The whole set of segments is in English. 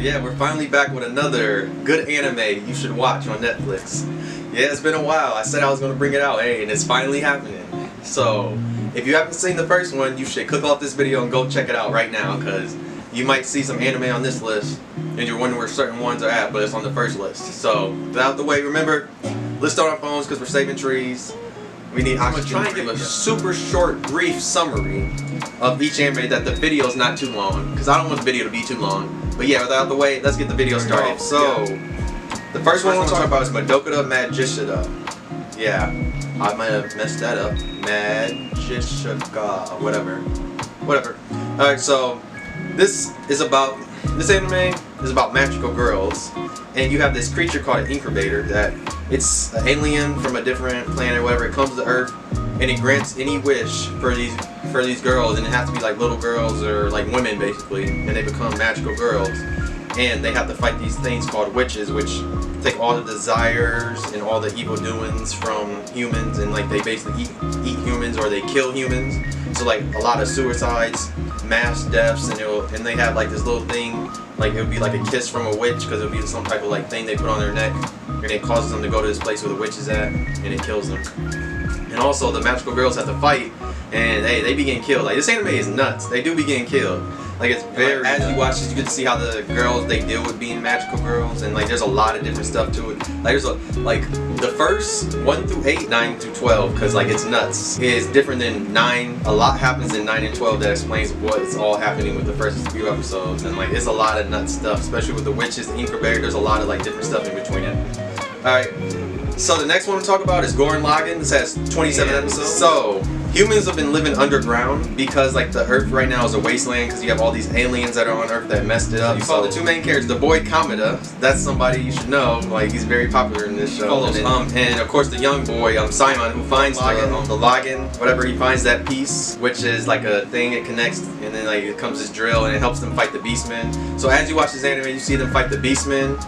yeah, we're finally back with another good anime you should watch on Netflix. Yeah, it's been a while. I said I was going to bring it out, hey, and it's finally happening. So, if you haven't seen the first one, you should click off this video and go check it out right now, because you might see some anime on this list, and you're wondering where certain ones are at, but it's on the first list. So, without the way, remember, list on our phones because we're saving trees. We need oxygen. I'm going to try and give a super short, brief summary of each anime that the video's not too long, because I don't want the video to be too long. But yeah, without the way, let's get the video started. So, the first one I want to talk about is Madoka Magica. Yeah, I might have messed that up. Magica, whatever. Alright, so this anime is about magical girls, and you have this creature called an incubator that it's an alien from a different planet or whatever. It comes to Earth and it grants any wish for these girls, and it has to be like little girls or like women basically, and they become magical girls, and they have to fight these things called witches, which take all the desires and all the evil doings from humans, and like they basically eat humans or they kill humans. So like a lot of suicides, mass deaths, and they have like this little thing, like it would be like a kiss from a witch, because it would be some type of like thing they put on their neck, and it causes them to go to this place where the witch is at, and it kills them. And also the magical girls have to fight, and hey, they be getting killed. Like this anime is nuts. They do be getting killed. Like it's very, as you watch this, you get to see how the girls, they deal with being magical girls, and like there's a lot of different stuff to it. Like there's the first 1 through 8, 9 through 12, because like it's nuts, is different than 9. A lot happens in 9 and 12 that explains what's all happening with the first few episodes, and like it's a lot of nuts stuff, especially with the witches, the incubator. There's a lot of like different stuff in between it. All right. So the next one to talk about is Gurren Lagann. This has 27 episodes. So humans have been living underground because like the Earth right now is a wasteland, because you have all these aliens that are on Earth that messed it up. You follow the two main characters. The boy Kamada, that's somebody you should know. Like he's very popular in this show. And of course the young boy Simon, who finds the Lagann, whatever. He finds that piece, which is like a thing it connects, and then like it comes this drill, and it helps them fight the Beastmen. So as you watch this anime, you see them fight the Beastmen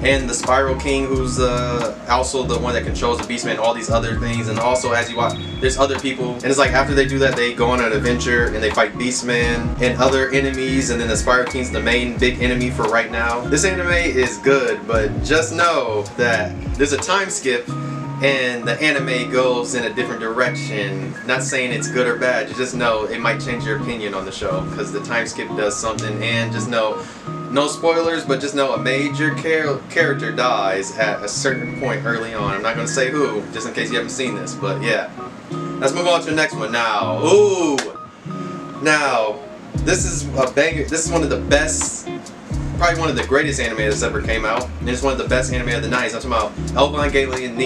and the Spiral King, who's also the one that controls the Beastman, all these other things. And also as you watch, there's other people, and it's like after they do that, they go on an adventure and they fight Beastmen and other enemies, and then the Spiral King's the main big enemy for right now. This anime is good, but just know that there's a time skip and the anime goes in a different direction. Not saying it's good or bad, you just know it might change your opinion on the show, because the time skip does something. And just know, no spoilers, but just know a major character dies at a certain point early on. I'm not going to say who, just in case you haven't seen this, but yeah. Let's move on to the next one now. Ooh! Now, this is a banger. This is one of the best, probably one of the greatest anime that's ever came out. And it's one of the best anime of the 90s. I'm talking about Evangelion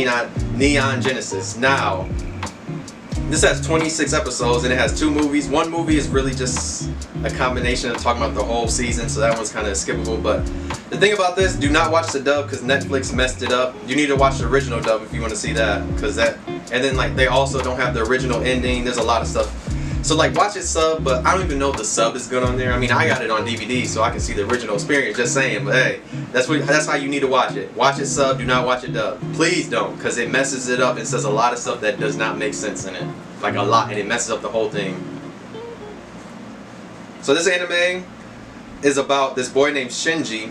Neon Genesis. Now, this has 26 episodes and it has 2 movies. One movie is really just a combination of talking about the whole season, so that one's kind of skippable. But the thing about this, do not watch the dub because Netflix messed it up. You need to watch the original dub if you want to see that, because that, and then like they also don't have the original ending. There's a lot of stuff. So like watch it sub, but I don't even know if the sub is good on there. I mean, I got it on DVD so I can see the original experience, just saying. But hey, that's how you need to watch it. Watch it sub, do not watch it dub. Please don't, because it messes it up and says a lot of stuff that does not make sense in it. Like a lot, and it messes up the whole thing. So this anime is about this boy named Shinji,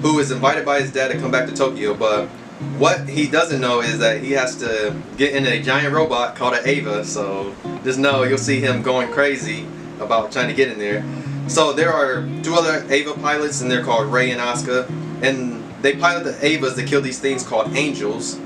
who is invited by his dad to come back to Tokyo, but what he doesn't know is that he has to get in a giant robot called an Ava. So just know you'll see him going crazy about trying to get in there. So there are 2 other Ava pilots, and they're called Rei and Asuka, and they pilot the Avas to kill these things called angels.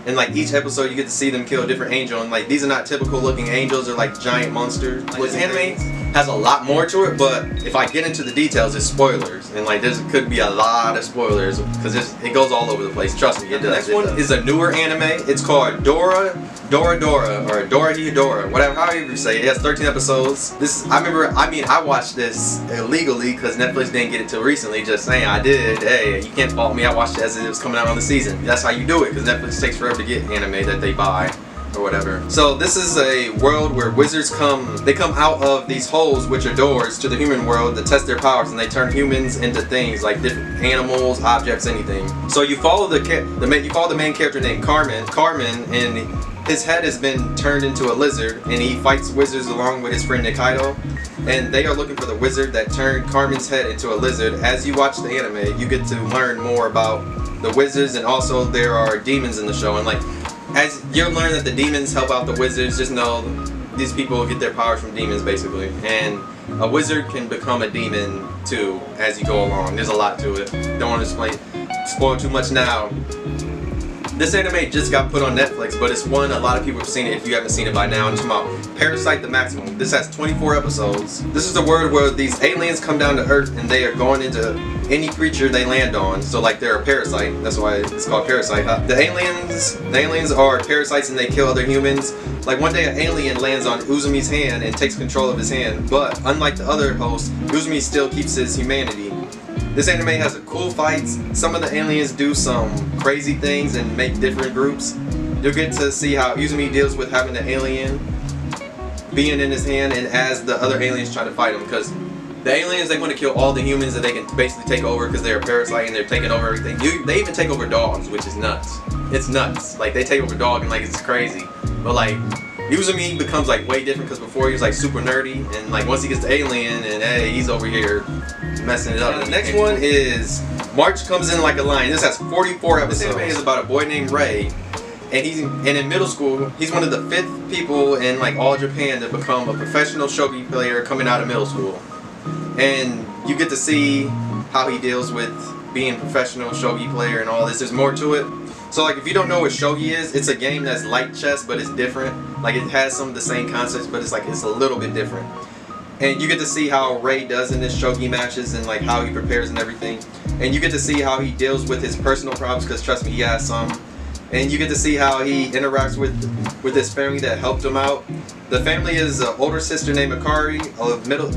And like each episode you get to see them kill a different angel, and like these are not typical looking angels, they're like giant monsters. Like, this anime has a lot more to it, but if I get into the details, it's spoilers, and like there could be a lot of spoilers because it goes all over the place. Trust me, it does. The next one is a newer anime. It's called Dorohedoro, or Dorohedoro, whatever, however you say it. It has 13 episodes. I watched this illegally because Netflix didn't get it till recently. Just saying, I did. Hey, you can't fault me. I watched it as it was coming out on the season. That's how you do it, because Netflix takes forever to get anime that they buy or whatever. So this is a world where wizards come out of these holes, which are doors to the human world, to test their powers, and they turn humans into things like different animals, objects, anything. So you follow the main character named Carmen, and his head has been turned into a lizard, and he fights wizards along with his friend Nikaido. And they are looking for the wizard that turned Carmen's head into a lizard. As you watch the anime, you get to learn more about the wizards, and also there are demons in the show. And like, as you'll learn that the demons help out the wizards, just know these people get their powers from demons basically. And a wizard can become a demon too as you go along. There's a lot to it. Don't want to spoil too much now. This anime just got put on Netflix, but it's one a lot of people have seen it if you haven't seen it by now. I'm talking about Parasyte the Maximum. This has 24 episodes. This is the word where these aliens come down to Earth and they are going into any creature they land on. So like they're a parasite. That's why it's called Parasyte. The aliens are parasites and they kill other humans. Like one day an alien lands on Uzumi's hand and takes control of his hand, but unlike the other hosts, Uzumi still keeps his humanity. This anime has a cool fights. Some of the aliens do some crazy things and make different groups. You'll get to see how Uzumi deals with having the alien being in his hand, and as the other aliens try to fight him, because the aliens, they want to kill all the humans that they can basically take over because they're a parasite and they're taking over everything. They even take over dogs, which is nuts. It's nuts. Like they take over dog and like it's crazy. But like Uzumi becomes like way different because before he was like super nerdy, and like once he gets the alien and hey, he's over here messing it up. And the next one is March Comes In Like a Lion. This has 44 episodes. This anime is about a boy named Ray, and in middle school he's one of the 5th people in like all Japan to become a professional shogi player coming out of middle school. And you get to see how he deals with being a professional shogi player and all this. There's more to it. So like if you don't know what shogi is, it's a game that's like chess but it's different. Like it has some of the same concepts but it's a little bit different. And you get to see how Ray does in his shogi matches and like how he prepares and everything. And you get to see how he deals with his personal problems, because trust me, he has some. And you get to see how he interacts with his family that helped him out. The family is an older sister named Akari,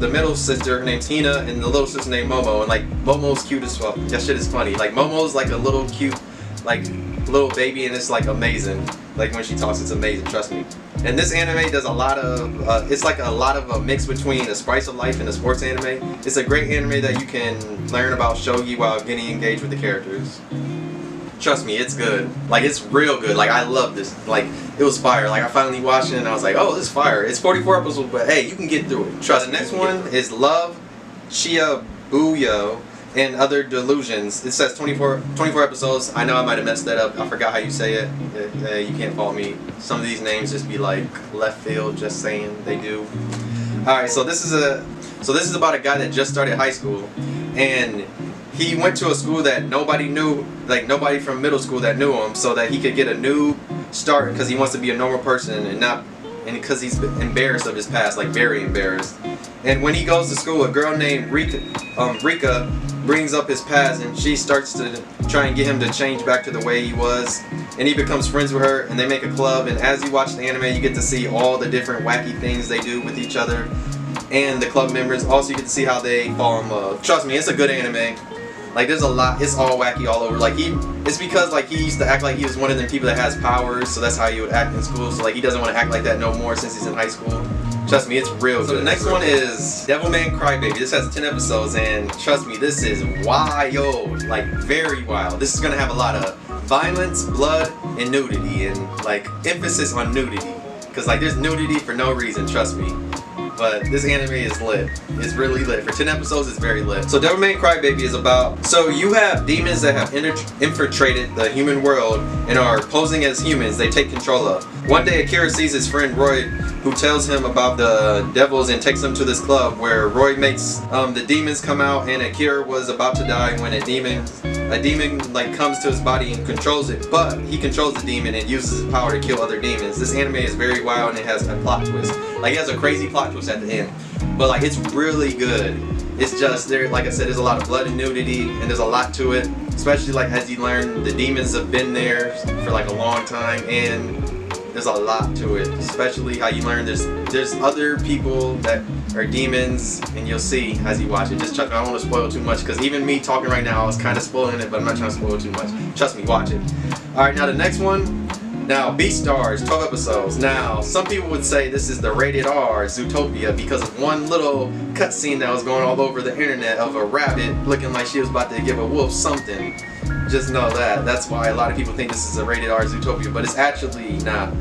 the middle sister named Hina, and the little sister named Momo. And like Momo's cute as fuck. That shit is funny. Like Momo's like a little cute, like little baby, and it's like amazing. Like when she talks, it's amazing. Trust me. And this anime does a lot of, it's like a lot of a mix between a spice of life and a sports anime. It's a great anime that you can learn about shogi while getting engaged with the characters. Trust me, it's good. Like it's real good. Like I love this. Like it was fire. Like I finally watched it and I was like, oh, this is fire. It's 44 episodes, but hey, you can get through it. Trust me. The next one is Love, Shiabuyo, and Other Delusions. It says 24 episodes. I know I might have messed that up. I forgot how you say it. You can't fault me. Some of these names just be like left field, just saying they do. Alright, so this is about a guy that just started high school, and he went to a school that nobody knew, like nobody from middle school that knew him, so that he could get a new start because he wants to be a normal person and because he's embarrassed of his past, like very embarrassed. And when he goes to school, a girl named Rika brings up his past, and she starts to try and get him to change back to the way he was. And he becomes friends with her, and they make a club. And as you watch the anime, you get to see all the different wacky things they do with each other and the club members. Also, you get to see how they fall in love. Trust me, it's a good anime. Like there's a lot, it's all wacky all over. Like it's because like he used to act like he was one of them people that has powers, so that's how he would act in school. So like he doesn't want to act like that no more since he's in high school. Trust me, it's real good. So the next one is Devilman Crybaby. This has 10 episodes, and trust me, this is wild, like very wild. This is gonna have a lot of violence, blood, and nudity, and like emphasis on nudity, because like there's nudity for no reason. Trust me. But this anime is lit. It's really lit. For 10 episodes, it's very lit. So Devilman Crybaby is about, so you have demons that have infiltrated the human world and are posing as humans they take control of. One day Akira sees his friend Roy, who tells him about the devils and takes him to this club where Roy makes the demons come out, and Akira was about to die when a demon like comes to his body and controls it, but he controls the demon and uses his power to kill other demons. This anime is very wild and it has a plot twist. Like it has a crazy plot twist at the end, but like it's really good. It's just there, like I said, there's a lot of blood and nudity, and there's a lot to it, especially like as you learn the demons have been there for like a long time, and there's a lot to it, especially how you learn there's other people that are demons, and you'll see as you watch it. Just trust me, I don't want to spoil too much, because even me talking right now, I was kind of spoiling it, but I'm not trying to spoil too much. Trust me, watch it. Alright, now the next one, now Beastars, 12 episodes. Now, some people would say this is the rated R Zootopia because of one little cutscene that was going all over the internet of a rabbit looking like she was about to give a wolf something. Just know that. That's why a lot of people think this is a rated R Zootopia, but it's actually not.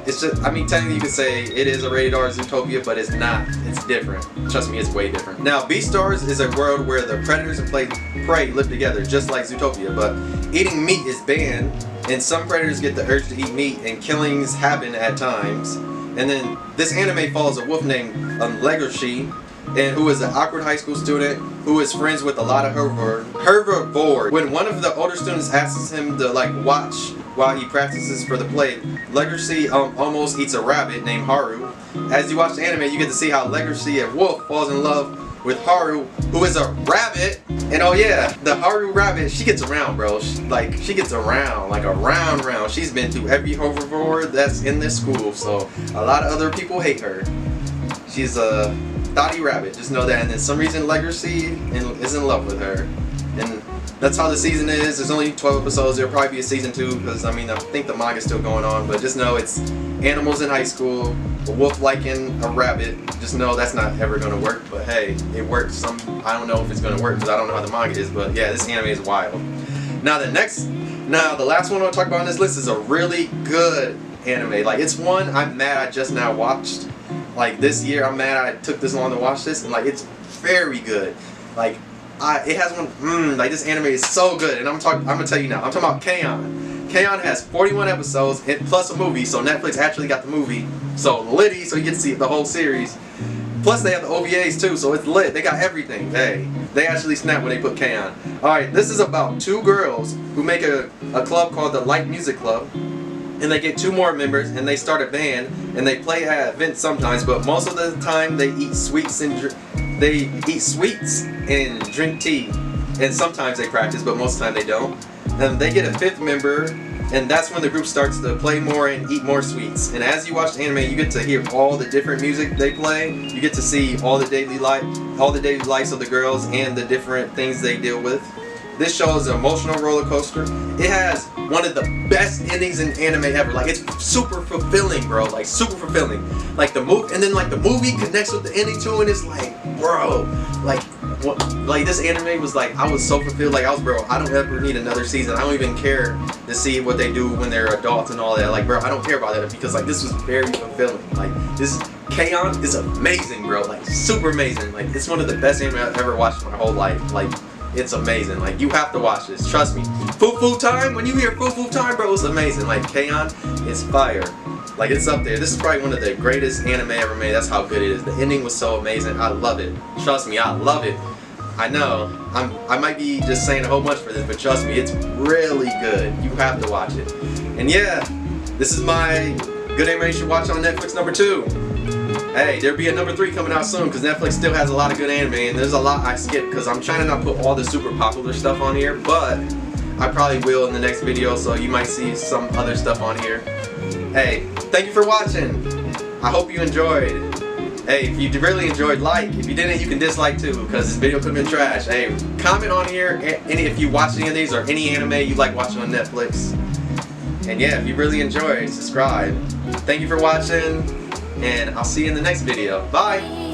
it's just, I mean, technically you could say it is a rated R Zootopia, but it's not. It's different. Trust me, it's way different. Now, Beastars is a world where the predators and prey live together, just like Zootopia, but eating meat is banned, and some predators get the urge to eat meat, and killings happen at times. And then this anime follows a wolf named Legoshi, and who is an awkward high school student who is friends with a lot of herbivores. When one of the older students asks him to like watch while he practices for the play, Legoshi almost eats a rabbit named Haru. As you watch the anime, you get to see how Legoshi, a wolf, falls in love with Haru, who is a rabbit. And oh yeah, the Haru rabbit, she gets around, bro. She gets around, like around. She's been through every herbivore that's in this school, so a lot of other people hate her. She's a thotty rabbit, just know that. And then some reason Legoshi is in love with her. And that's how the season is. There's only 12 episodes. There'll probably be a season 2 because I mean I think the manga's still going on. But just know it's animals in high school, a wolf liking a rabbit. Just know that's not ever gonna work. But hey, it works. I don't know if it's gonna work because I don't know how the manga is. But yeah, this anime is wild. Now the last one I'll talk about on this list is a really good anime. Like it's one I'm mad I just now watched. Like this year, I'm mad I took this long to watch this, and like it's very good. Like it has one, like this anime is so good, and I'm gonna tell you now. I'm talking about K-On! K-On! has 41 episodes plus a movie, so Netflix actually got the movie. So litty, so you get to see the whole series. Plus they have the OVAs too, so it's lit. They got everything. Hey, they actually snap when they put K-On! All right, this is about 2 girls who make a club called the Light Music Club. And they get 2 more members, and they start a band, and they play at events sometimes, but most of the time they eat sweets and drink tea. And sometimes they practice, but most of the time they don't. And they get a 5th member, and that's when the group starts to play more and eat more sweets. And as you watch the anime, you get to hear all the different music they play. You get to see all the daily lives of the girls and the different things they deal with. This show is an emotional roller coaster. It has one of the best endings in anime ever. Like it's super fulfilling, bro. Like super fulfilling. Like the movie, and then like the movie connects with the ending too, and it's like, bro, like this anime was like, I was so fulfilled. Like bro, I don't ever need another season. I don't even care to see what they do when they're adults and all that. Like bro, I don't care about that because like this was very fulfilling. Like this K-On! Is amazing, bro. Like super amazing. Like it's one of the best anime I've ever watched in my whole life. Like. It's amazing. Like you have to watch this. Trust me. Foo time. When you hear foo time, bro, it's amazing. Like K-On! Is fire. Like it's up there. This is probably one of the greatest anime ever made. That's how good it is. The ending was so amazing. I love it. Trust me, I love it. I know. I might be just saying a whole bunch for this, but trust me, it's really good. You have to watch it. And yeah, this is my good anime you should watch on Netflix number 2. Hey, there'll be a number 3 coming out soon because Netflix still has a lot of good anime, and there's a lot I skipped because I'm trying to not put all the super popular stuff on here, but I probably will in the next video, so you might see some other stuff on here. Hey, thank you for watching. I hope you enjoyed. Hey, if you really enjoyed, like. If you didn't, you can dislike too because this video could have been trash. Hey, comment on here if you watch any of these or any anime you like watching on Netflix. And yeah, if you really enjoyed, subscribe. Thank you for watching. And I'll see you in the next video. Bye!